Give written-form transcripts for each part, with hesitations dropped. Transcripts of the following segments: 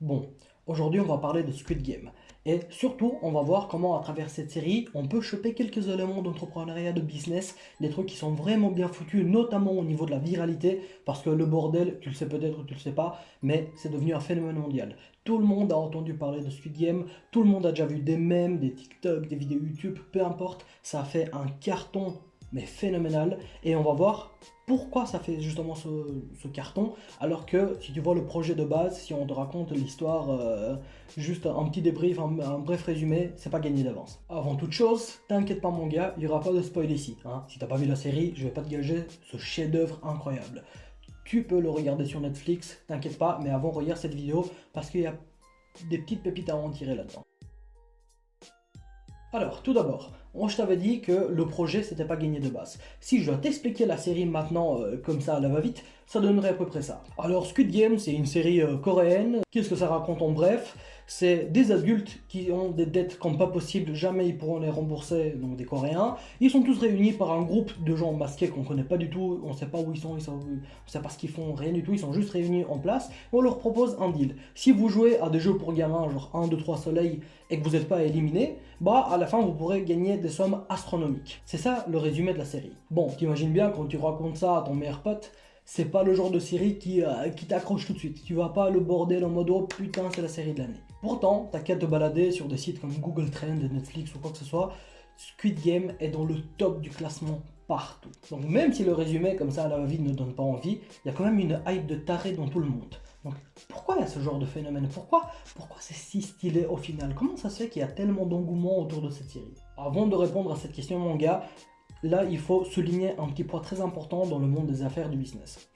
Bon, aujourd'hui on va parler de Squid Game. Et surtout, on va voir comment à travers cette série, on peut choper quelques éléments d'entrepreneuriat, de business, des trucs qui sont vraiment bien foutus, notamment au niveau de la viralité, parce que le bordel, tu le sais peut-être ou tu le sais pas, mais c'est devenu un phénomène mondial. Tout le monde a entendu parler de Squid Game, tout le monde a déjà vu des mèmes, des TikTok, des vidéos YouTube, peu importe, ça a fait un carton, mais phénoménal, et on va voir pourquoi ça fait justement ce carton, alors que si tu vois le projet de base, si on te raconte l'histoire, juste un petit débrief, un bref résumé, c'est pas gagné d'avance. Avant toute chose, t'inquiète pas mon gars, il y aura pas de spoil ici. Hein. Si t'as pas vu la série, je vais pas te gager ce chef-d'œuvre incroyable. Tu peux le regarder sur Netflix, t'inquiète pas, mais avant regarde cette vidéo parce qu'il y a des petites pépites à en tirer là-dedans. Alors, tout d'abord, moi je t'avais dit que le projet c'était pas gagné de base. Si je dois t'expliquer la série maintenant comme ça à la va-vite, ça donnerait à peu près ça. Alors Squid Game c'est une série coréenne. Qu'est-ce que ça raconte en bref? C'est des adultes qui ont des dettes comme pas possible, jamais ils pourront les rembourser, donc des Coréens. Ils sont tous réunis par un groupe de gens masqués qu'on connaît pas du tout, on sait pas où on sait pas ce qu'ils font, rien du tout, ils sont juste réunis en place. Et on leur propose un deal. Si vous jouez à des jeux pour gamins, genre 1, 2, 3 soleils, et que vous n'êtes pas éliminé, bah à la fin vous pourrez gagner des sommes astronomiques. C'est ça le résumé de la série. Bon, t'imagines bien quand tu racontes ça à ton meilleur pote, c'est pas le genre de série qui t'accroche tout de suite. Tu vas pas le bordel en mode oh putain c'est la série de l'année. Pourtant, t'as qu'à te balader sur des sites comme Google Trends, Netflix ou quoi que ce soit, Squid Game est dans le top du classement partout. Donc même si le résumé comme ça à la vie ne donne pas envie, il y a quand même une hype de taré dans tout le monde. Donc pourquoi il y a ce genre de phénomène? Pourquoi c'est si stylé au final? Comment ça se fait qu'il y a tellement d'engouement autour de cette série? Avant de répondre à cette question mon gars, là il faut souligner un petit point très important dans le monde des affaires du business.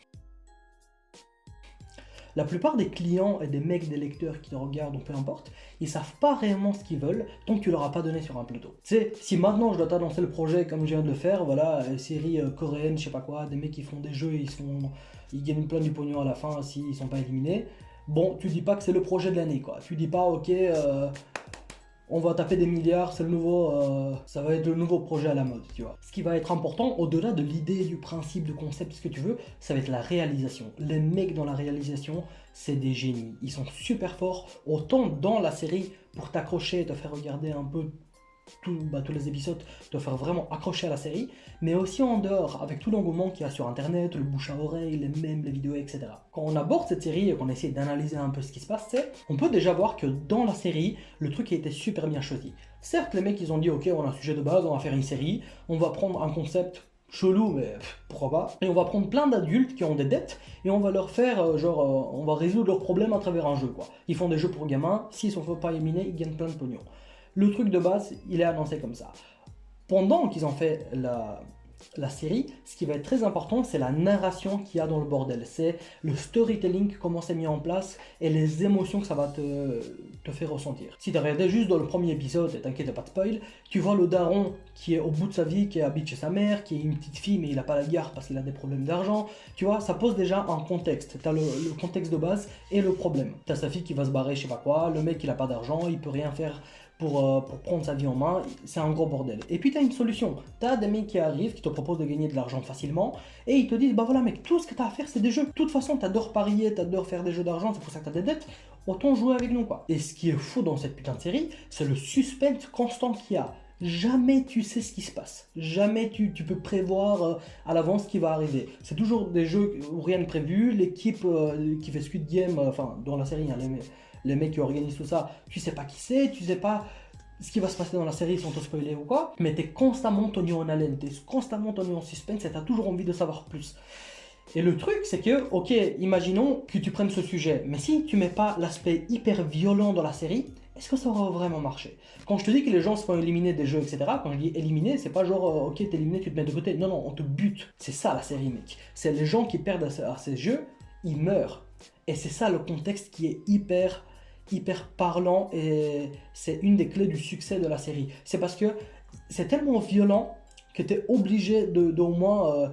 La plupart des clients et des mecs, des lecteurs qui te regardent ou peu importe, ils savent pas réellement ce qu'ils veulent tant que tu leur as pas donné sur un plateau. Tu sais, si maintenant je dois t'annoncer le projet comme je viens de le faire, voilà, série coréenne, je sais pas quoi, des mecs qui font des jeux, ils gagnent plein du pognon à la fin s'ils sont pas éliminés. Bon, tu dis pas que c'est le projet de l'année quoi. Tu dis pas ok, on va taper des milliards, c'est le nouveau, ça va être le nouveau projet à la mode, tu vois. Ce qui va être important, au-delà de l'idée, du principe, du concept, ce que tu veux, ça va être la réalisation. Les mecs dans la réalisation, c'est des génies. Ils sont super forts, autant dans la série, pour t'accrocher, te faire regarder un peu tous les épisodes, te faire vraiment accrocher à la série, mais aussi en dehors, avec tout l'engouement qu'il y a sur internet, le bouche à oreille, les mèmes, les vidéos, etc. Quand on aborde cette série et qu'on essaie d'analyser un peu ce qui se passe, on peut déjà voir que dans la série, le truc a été super bien choisi. Certes, les mecs ils ont dit ok, on a un sujet de base, on va faire une série, on va prendre un concept chelou, mais pourquoi pas, et on va prendre plein d'adultes qui ont des dettes et on va leur faire on va résoudre leurs problèmes à travers un jeu quoi. Ils font des jeux pour gamins, s'ils sont pas éliminés, ils gagnent plein de pognon. Le truc de base, il est annoncé comme ça. Pendant qu'ils ont fait la série, ce qui va être très important, c'est la narration qu'il y a dans le bordel. C'est le storytelling, comment c'est mis en place et les émotions que ça va te faire ressentir. Si tu regardé juste dans le premier épisode, et t'inquiète pas de spoil, tu vois le daron qui est au bout de sa vie, qui habite chez sa mère, qui est une petite fille mais il n'a pas la garde parce qu'il a des problèmes d'argent. Tu vois, ça pose déjà un contexte. Tu as le contexte de base et le problème. Tu as sa fille qui va se barrer, je sais pas quoi, le mec il n'a pas d'argent, il peut rien faire pour prendre sa vie en main, c'est un gros bordel. Et puis tu as une solution, tu as des mecs qui arrivent, qui te proposent de gagner de l'argent facilement, et ils te disent, bah voilà mec, tout ce que tu as à faire c'est des jeux. De toute façon, tu adores parier, tu adores faire des jeux d'argent, c'est pour ça que tu as des dettes, autant jouer avec nous quoi. Et ce qui est fou dans cette putain de série, c'est le suspense constant qu'il y a. Jamais tu sais ce qui se passe, jamais tu peux prévoir à l'avance ce qui va arriver. C'est toujours des jeux où rien n'est prévu, l'équipe qui fait Squid Game, enfin dans la série, hein, les mecs qui organisent tout ça, tu sais pas qui c'est, tu sais pas ce qui va se passer dans la série sans te spoiler ou quoi, mais t'es constamment tenu en haleine, t'es constamment tenu en suspense et t'as toujours envie de savoir plus. Et le truc c'est que, ok, imaginons que tu prennes ce sujet, mais si tu mets pas l'aspect hyper violent dans la série, est-ce que ça aura vraiment marché? Quand je te dis que les gens se font éliminer des jeux, etc., quand je dis éliminer, c'est pas genre, ok, t'es éliminé, tu te mets de côté. Non, non, on te bute. C'est ça la série, mec. C'est les gens qui perdent à ces jeux, ils meurent. Et c'est ça le contexte qui est hyper parlant et c'est une des clés du succès de la série. C'est parce que c'est tellement violent que tu es obligé au moins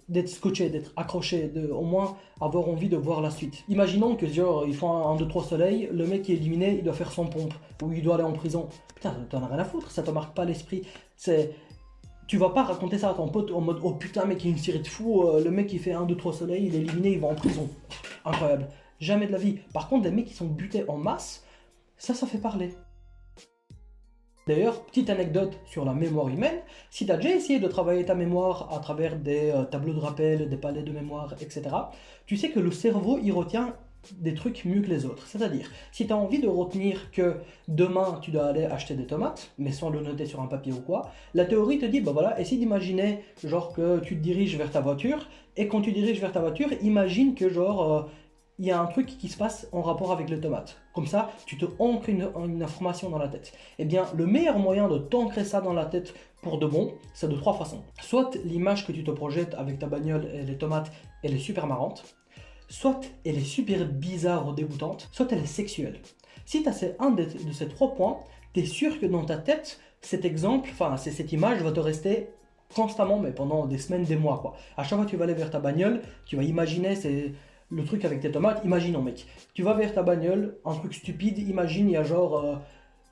d'être scotché, d'être accroché, au moins avoir envie de voir la suite. Imaginons que genre ils font un 2, 3 soleils, le mec qui est éliminé, il doit faire son pompe ou il doit aller en prison. Putain, t'en as rien à foutre, ça te marque pas l'esprit. Tu vas pas raconter ça à ton pote en mode oh putain mec il y a une série de fous, le mec qui fait 1, 2, 3 soleils, il est éliminé, il va en prison. Incroyable. Jamais de la vie. Par contre, des mecs qui sont butés en masse, ça fait parler. D'ailleurs, petite anecdote sur la mémoire humaine, si tu as déjà essayé de travailler ta mémoire à travers des tableaux de rappel, des palais de mémoire, etc., tu sais que le cerveau, il retient des trucs mieux que les autres. C'est-à-dire, si tu as envie de retenir que demain, tu dois aller acheter des tomates, mais sans le noter sur un papier ou quoi, la théorie te dit, bah voilà, essaye d'imaginer genre que tu te diriges vers ta voiture, et quand tu diriges vers ta voiture, imagine que genre... il y a un truc qui se passe en rapport avec les tomates. Comme ça, tu te ancres une information dans la tête. Eh bien, le meilleur moyen de t'ancrer ça dans la tête pour de bon, c'est de 3 façons. Soit l'image que tu te projettes avec ta bagnole et les tomates, elle est super marrante. Soit elle est super bizarre ou dégoûtante. Soit elle est sexuelle. Si tu as un de ces 3 points, tu es sûr que dans ta tête, cet exemple, enfin, cette image va te rester constamment, mais pendant des semaines, des mois, quoi. À chaque fois que tu vas aller vers ta bagnole, tu vas imaginer le truc avec tes tomates. Imaginons, mec, tu vas vers ta bagnole, un truc stupide, imagine, il y a genre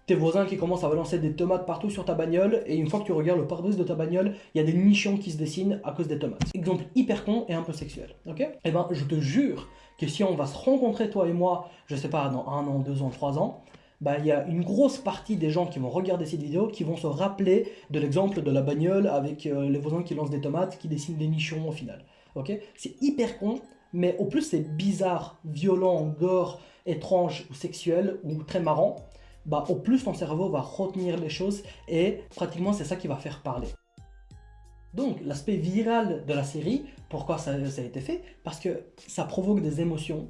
tes voisins qui commencent à balancer des tomates partout sur ta bagnole, et une fois que tu regardes le pare-brise de ta bagnole, il y a des nichons qui se dessinent à cause des tomates. Exemple hyper con et un peu sexuel, ok? Eh ben, je te jure que si on va se rencontrer, toi et moi, je sais pas, dans 1 an, 2 ans, 3 ans, bah, il y a une grosse partie des gens qui vont regarder cette vidéo qui vont se rappeler de l'exemple de la bagnole avec les voisins qui lancent des tomates, qui dessinent des nichons au final, ok? C'est hyper con, mais au plus c'est bizarre, violent, gore, étrange ou sexuel ou très marrant, bah au plus ton cerveau va retenir les choses et pratiquement c'est ça qui va faire parler. Donc l'aspect viral de la série, pourquoi ça a été fait? Parce que ça provoque des émotions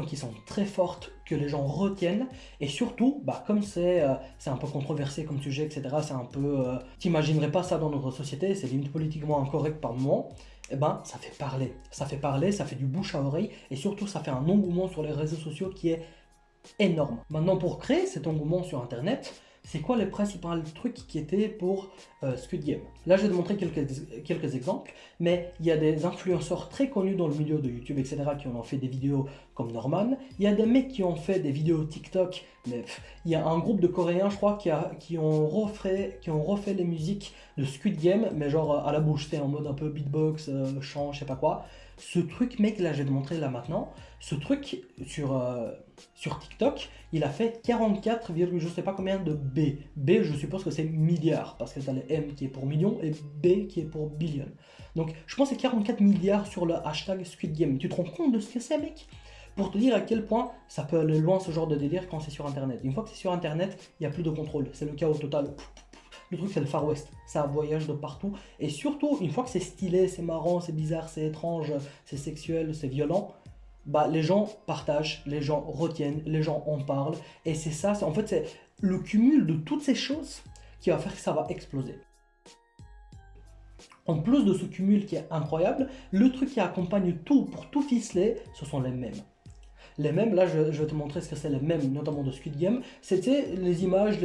qui sont très fortes, que les gens retiennent, et surtout, bah, comme c'est un peu controversé comme sujet, etc., c'est un peu... t'imaginerais pas ça dans notre société, c'est limite politiquement incorrect par moment, eh ben ça fait parler, ça fait du bouche à oreille, et surtout ça fait un engouement sur les réseaux sociaux qui est énorme. Maintenant, pour créer cet engouement sur Internet, c'est quoi les principaux trucs qui étaient pour Squid Game? Là, je vais te montrer quelques exemples, mais il y a des influenceurs très connus dans le milieu de YouTube, etc., qui ont fait des vidéos comme Norman. Il y a des mecs qui ont fait des vidéos TikTok, mais il y a un groupe de Coréens, je crois, qui ont refait les musiques de Squid Game, mais genre à la bouche, c'est en mode un peu beatbox, chant, je sais pas quoi. Ce truc, mec, là, je vais te montrer là maintenant. Ce truc sur TikTok, il a fait 44, je sais pas combien de B. B, je suppose que c'est milliards, parce que tu as le M qui est pour million et B qui est pour billion. Donc, je pense que c'est 44 milliards sur le hashtag Squid Game. Tu te rends compte de ce que c'est, mec? Pour te dire à quel point ça peut aller loin ce genre de délire quand c'est sur Internet. Une fois que c'est sur Internet, il n'y a plus de contrôle. C'est le chaos total. Le truc, c'est le Far West. Ça voyage de partout. Et surtout, une fois que c'est stylé, c'est marrant, c'est bizarre, c'est étrange, c'est sexuel, c'est violent, bah, les gens partagent, les gens retiennent, les gens en parlent. Et c'est ça, en fait, c'est le cumul de toutes ces choses qui va faire que ça va exploser. En plus de ce cumul qui est incroyable, le truc qui accompagne tout pour tout ficeler, ce sont les mèmes. Les mèmes, là, je vais te montrer ce que c'est les mèmes, notamment de Squid Game. C'était les images,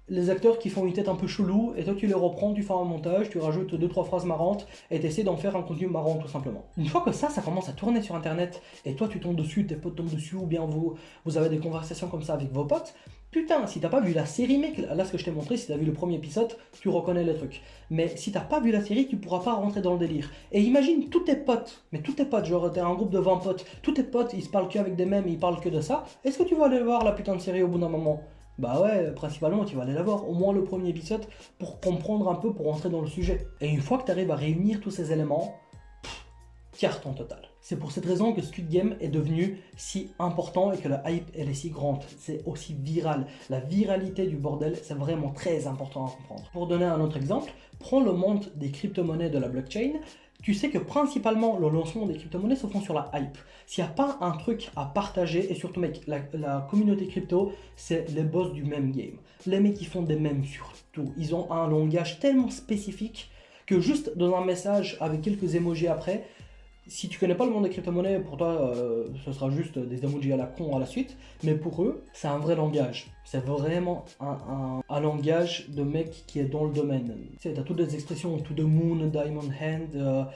les acteurs qui font une tête un peu chelou, et toi tu les reprends, tu fais un montage, tu rajoutes 2-3 phrases marrantes, et tu essaies d'en faire un contenu marrant tout simplement. Une fois que ça commence à tourner sur Internet, et toi tu tombes dessus, tes potes tombent dessus, ou bien vous avez des conversations comme ça avec vos potes, putain, si t'as pas vu la série, mec, là ce que je t'ai montré, si t'as vu le premier épisode, tu reconnais les trucs. Mais si t'as pas vu la série, tu pourras pas rentrer dans le délire. Et imagine tous tes potes, genre t'es un groupe de 20 potes, tous tes potes, ils se parlent qu'avec des mèmes, ils parlent que de ça, est-ce que tu vas aller voir la putain de série au bout d'un moment? Bah ouais, principalement tu vas aller la voir, au moins le premier épisode, pour comprendre un peu, pour rentrer dans le sujet. Et une fois que tu arrives à réunir tous ces éléments, carton total. C'est pour cette raison que Squid Game est devenu si important et que la hype elle est si grande. C'est aussi viral. La viralité du bordel, c'est vraiment très important à comprendre. Pour donner un autre exemple, prends le monde des crypto-monnaies de la blockchain. Tu sais que principalement le lancement des crypto-monnaies se font sur la hype. S'il n'y a pas un truc à partager, et surtout mec, la communauté crypto, c'est les boss du même game. Les mecs qui font des mèmes sur tout. Ils ont un langage tellement spécifique que juste dans un message avec quelques emojis après, si tu connais pas le monde des crypto-monnaies, pour toi, ce sera juste des emojis à la con à la suite. Mais pour eux, c'est un vrai langage. C'est vraiment un langage de mec qui est dans le domaine. Tu sais, t'as toutes les expressions, to the moon, diamond hand,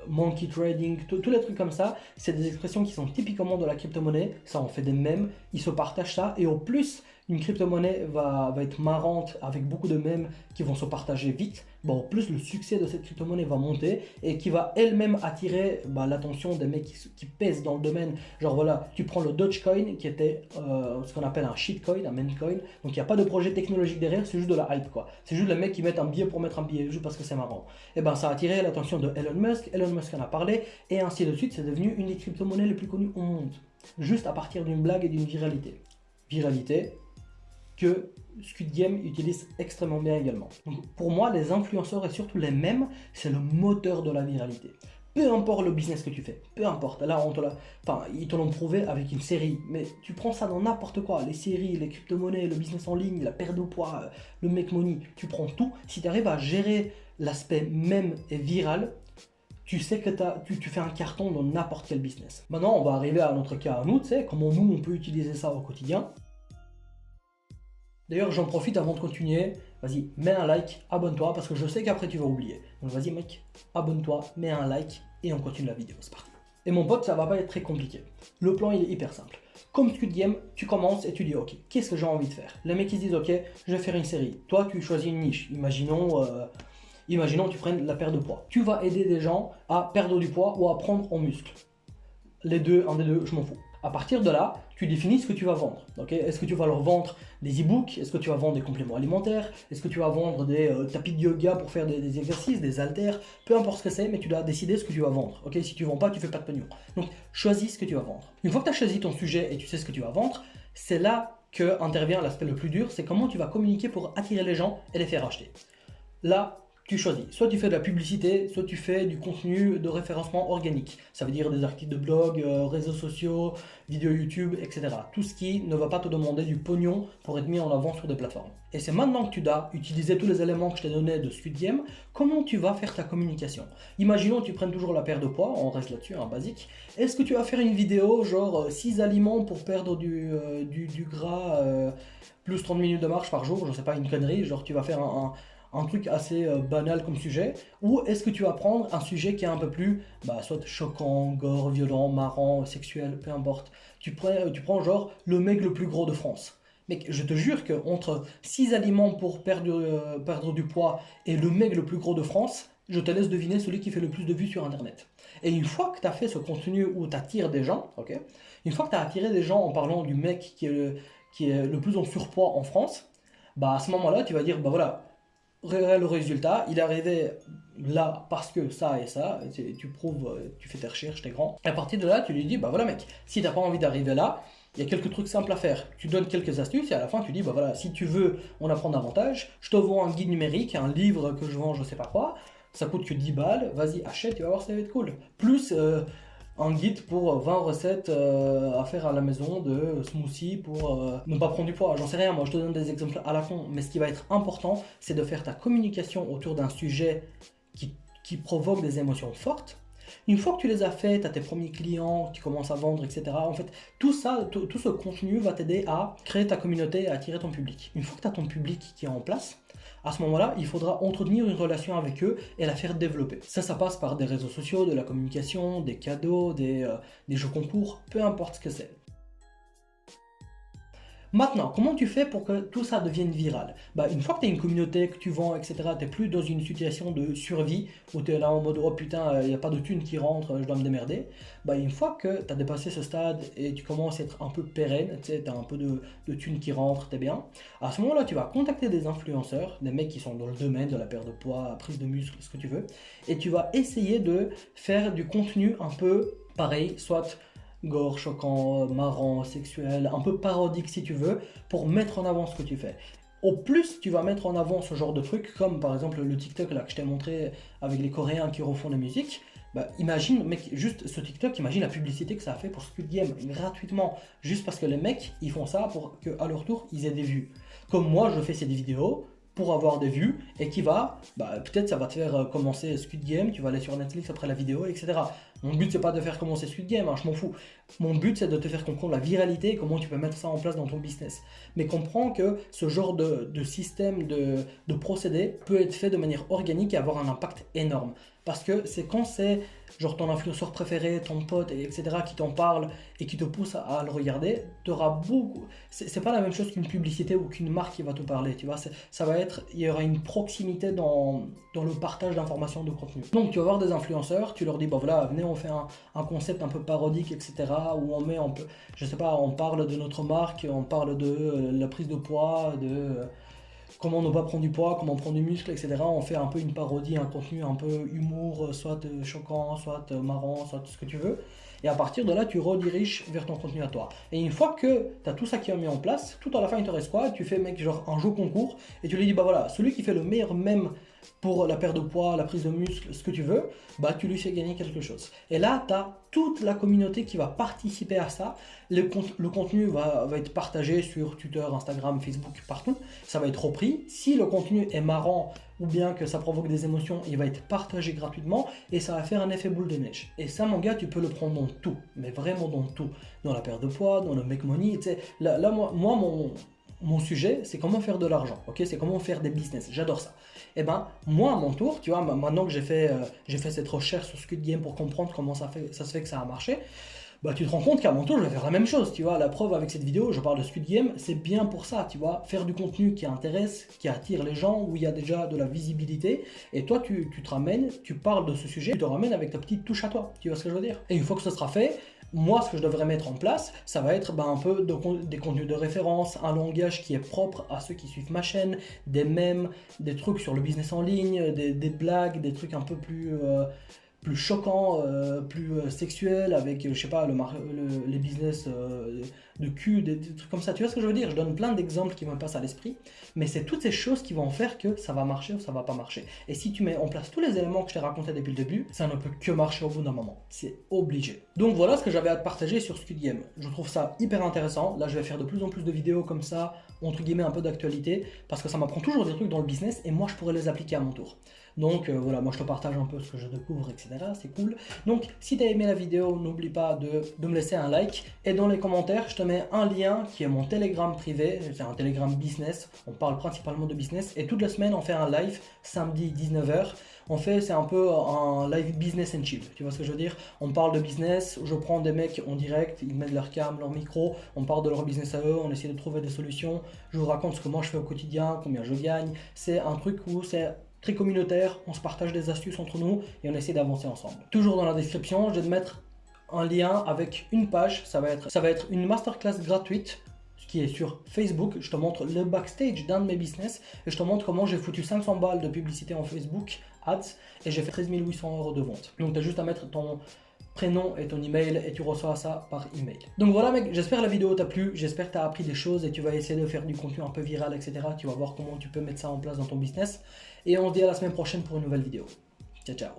monkey trading, tous les trucs comme ça. C'est des expressions qui sont typiquement de la crypto-monnaie. Ça en fait des mèmes. Ils se partagent ça. Et au plus, une crypto-monnaie va être marrante avec beaucoup de mèmes qui vont se partager vite, en plus le succès de cette crypto-monnaie va monter et qui va elle-même attirer l'attention des mecs qui pèsent dans le domaine. Genre voilà, tu prends le Dogecoin qui était ce qu'on appelle un shitcoin, un meme coin, donc il n'y a pas de projet technologique derrière, c'est juste de la hype quoi. C'est juste les mecs qui mettent un billet pour mettre un billet, juste parce que c'est marrant. Et ça a attiré l'attention de Elon Musk en a parlé, et ainsi de suite, c'est devenu une des crypto-monnaies les plus connues au monde. Juste à partir d'une blague et d'une viralité. Viralité que Squid Game utilise extrêmement bien également. Donc pour moi, les influenceurs et surtout les mèmes, c'est le moteur de la viralité. Peu importe le business que tu fais, peu importe. Là, ils te l'ont prouvé avec une série, mais tu prends ça dans n'importe quoi. Les séries, les crypto-monnaies, le business en ligne, la perte de poids, le make money, tu prends tout. Si tu arrives à gérer l'aspect mème et viral, tu sais que tu fais un carton dans n'importe quel business. Maintenant, on va arriver à notre cas à nous, tu sais, comment nous, on peut utiliser ça au quotidien. D'ailleurs, j'en profite avant de continuer. Vas-y, mets un like, abonne-toi, parce que je sais qu'après tu vas oublier. Donc vas-y mec, abonne-toi, mets un like, et on continue la vidéo, c'est parti. Et mon pote, ça va pas être très compliqué. Le plan, il est hyper simple. Comme Squid Game, tu commences et tu dis, ok, qu'est-ce que j'ai envie de faire? Les mecs, ils se disent, ok, je vais faire une série. Toi, tu choisis une niche. Imaginons tu prennes la perte de poids. Tu vas aider des gens à perdre du poids ou à prendre en muscle. Les deux, un des deux, je m'en fous. À partir de là, tu définis ce que tu vas vendre. Okay, est-ce que tu vas leur vendre des e-books? Est-ce que tu vas vendre des compléments alimentaires? Est-ce que tu vas vendre des tapis de yoga pour faire des exercices, des haltères? Peu importe ce que c'est, mais tu dois décider ce que tu vas vendre. Okay, si tu ne vends pas, tu ne fais pas de pognon. Donc, choisis ce que tu vas vendre. Une fois que tu as choisi ton sujet et tu sais ce que tu vas vendre, c'est là que intervient l'aspect le plus dur, c'est comment tu vas communiquer pour attirer les gens et les faire acheter. Là, tu choisis. Soit tu fais de la publicité, soit tu fais du contenu de référencement organique. Ça veut dire des articles de blog, réseaux sociaux, vidéos YouTube, etc. Tout ce qui ne va pas te demander du pognon pour être mis en avant sur des plateformes. Et c'est maintenant que tu dois utiliser tous les éléments que je t'ai donnés de Squid Game, comment tu vas faire ta communication. Imaginons que tu prennes toujours la perte de poids, on reste là-dessus, un basique. Est-ce que tu vas faire une vidéo genre 6 aliments pour perdre du gras, plus 30 minutes de marche par jour, je sais pas, une connerie, genre tu vas faire un truc assez banal comme sujet, ou est-ce que tu vas prendre un sujet qui est un peu plus soit choquant, gore, violent, marrant, sexuel, peu importe. Tu prends genre le mec le plus gros de France. Mec, je te jure que entre 6 aliments pour perdre du poids et le mec le plus gros de France, je te laisse deviner celui qui fait le plus de vues sur internet. Et une fois que tu as fait ce contenu où tu attires des gens, ok, une fois que tu as attiré des gens en parlant du mec qui est le plus en surpoids en France, à ce moment-là, tu vas dire, voilà, le résultat, il est arrivé là parce que ça et ça, tu prouves, tu fais tes recherches, t'es grand. Et à partir de là, tu lui dis, voilà mec, si t'as pas envie d'arriver là, il y a quelques trucs simples à faire. Tu donnes quelques astuces et à la fin tu dis, voilà, si tu veux en apprendre davantage, je te vends un guide numérique, un livre que je vends, je sais pas quoi, ça coûte que 10 balles, vas-y, achète, tu vas voir, ça va être cool. Plus un guide pour 20 recettes à faire à la maison de smoothie pour ne pas prendre du poids. J'en sais rien, moi je te donne des exemples à la con, mais ce qui va être important, c'est de faire ta communication autour d'un sujet qui provoque des émotions fortes. Une fois que tu les as fait, tu as tes premiers clients, tu commences à vendre, etc. En fait, tout ça, tout ce contenu va t'aider à créer ta communauté et à attirer ton public. Une fois que tu as ton public qui est en place, à ce moment-là, il faudra entretenir une relation avec eux et la faire développer. Ça passe par des réseaux sociaux, de la communication, des cadeaux, des jeux concours, peu importe ce que c'est. Maintenant, comment tu fais pour que tout ça devienne viral? Une fois que tu as une communauté, que tu vends, etc., tu n'es plus dans une situation de survie où tu es là en mode oh putain, il n'y a pas de thunes qui rentrent, je dois me démerder. Une fois que tu as dépassé ce stade et tu commences à être un peu pérenne, tu as un peu de thunes qui rentrent, tu es bien. À ce moment-là, tu vas contacter des influenceurs, des mecs qui sont dans le domaine de la perte de poids, prise de muscle, ce que tu veux, et tu vas essayer de faire du contenu un peu pareil, soit gore, choquant, marrant, sexuel, un peu parodique si tu veux, pour mettre en avant ce que tu fais. Au plus tu vas mettre en avant ce genre de trucs, comme par exemple le TikTok là que je t'ai montré avec les Coréens qui refont la musique, imagine, mec, juste ce TikTok, imagine la publicité que ça a fait pour Squid Game, gratuitement, juste parce que les mecs, ils font ça pour qu'à leur tour, ils aient des vues. Comme moi, je fais ces vidéos pour avoir des vues, et qui va, peut-être ça va te faire commencer Squid Game, tu vas aller sur Netflix après la vidéo, etc. Mon but c'est pas de faire commencer Squid Game, hein, je m'en fous. Mon but c'est de te faire comprendre la viralité et comment tu peux mettre ça en place dans ton business. Mais comprends que ce genre de système, de procédé peut être fait de manière organique et avoir un impact énorme. Parce que c'est quand c'est genre ton influenceur préféré, ton pote, etc. qui t'en parle et qui te pousse à le regarder, tu auras beaucoup. C'est pas la même chose qu'une publicité ou qu'une marque qui va te parler, tu vois. Ça va être, il y aura une proximité dans le partage d'informations, de contenu. Donc tu vas voir des influenceurs, tu leur dis, bah voilà, venez, on fait un concept un peu parodique, etc. où on met, je sais pas, on parle de notre marque, on parle de la prise de poids, de comment ne pas prendre du poids, comment prendre du muscle, etc. On fait un peu une parodie, un contenu un peu humour, soit choquant, soit marrant, soit ce que tu veux. Et à partir de là, tu rediriges vers ton contenu à toi. Et une fois que tu as tout ça qui est mis en place, tout à la fin, il te reste quoi? Tu fais, mec, genre un jeu concours et tu lui dis, bah voilà, celui qui fait le meilleur mème pour la perte de poids, la prise de muscle, ce que tu veux, bah tu lui fais gagner quelque chose. Et là, tu as toute la communauté qui va participer à ça. Le contenu va être partagé sur Twitter, Instagram, Facebook, partout. Ça va être repris. Si le contenu est marrant ou bien que ça provoque des émotions, il va être partagé gratuitement et ça va faire un effet boule de neige. Et ça, mon gars, tu peux le prendre dans tout, mais vraiment dans tout. Dans la perte de poids, dans le make money, tu sais. Là, moi mon sujet, c'est comment faire de l'argent, ok? C'est comment faire des business, j'adore ça. Et ben, moi, à mon tour, tu vois, maintenant que j'ai fait cette recherche sur Squid Game pour comprendre comment ça se fait que ça a marché, bah tu te rends compte qu'à mon tour, je vais faire la même chose, tu vois. La preuve avec cette vidéo, je parle de Squid Game, c'est bien pour ça, tu vois. Faire du contenu qui intéresse, qui attire les gens, où il y a déjà de la visibilité, et toi, tu te ramènes, tu parles de ce sujet, tu te ramènes avec ta petite touche à toi, tu vois ce que je veux dire? Et une fois que ce sera fait, moi, ce que je devrais mettre en place, ça va être un peu des contenus de référence, un langage qui est propre à ceux qui suivent ma chaîne, des mèmes, des trucs sur le business en ligne, des blagues, des trucs un peu plus choquants, plus sexuels, avec, je sais pas, les business de cul, des trucs comme ça. Tu vois ce que je veux dire? Je donne plein d'exemples qui me passent à l'esprit, mais c'est toutes ces choses qui vont faire que ça va marcher ou ça va pas marcher. Et si tu mets en place tous les éléments que je t'ai racontés depuis le début, ça ne peut que marcher au bout d'un moment. C'est obligé. Donc voilà ce que j'avais à te partager sur Squid Game. Je trouve ça hyper intéressant. Là, je vais faire de plus en plus de vidéos comme ça, entre guillemets un peu d'actualité, parce que ça m'apprend toujours des trucs dans le business et moi, je pourrais les appliquer à mon tour. Donc voilà, moi je te partage un peu ce que je découvre, etc. C'est cool. Donc si tu as aimé la vidéo, n'oublie pas de me laisser un like. Et dans les commentaires, je te mets un lien qui est mon Telegram privé. C'est un Telegram business. On parle principalement de business. Et toutes les semaines, on fait un live samedi 19h. C'est un peu un live business and chill. Tu vois ce que je veux dire? On parle de business. Je prends des mecs en direct. Ils mettent leur cam, leur micro. On parle de leur business à eux. On essaie de trouver des solutions. Je vous raconte ce que moi je fais au quotidien, combien je gagne. C'est un truc où c'est très communautaire, on se partage des astuces entre nous et on essaie d'avancer ensemble. Toujours dans la description, je vais te mettre un lien avec une page, ça va être une masterclass gratuite qui est sur Facebook. Je te montre le backstage d'un de mes business et je te montre comment j'ai foutu 500 balles de publicité en Facebook Ads et j'ai fait 13 800 € de vente. Donc tu as juste à mettre ton prénom et ton email et tu reçois ça par email. Donc voilà mec, j'espère que la vidéo t'a plu, j'espère que tu as appris des choses et tu vas essayer de faire du contenu un peu viral, etc. Tu vas voir comment tu peux mettre ça en place dans ton business. Et on se dit à la semaine prochaine pour une nouvelle vidéo. Ciao ciao.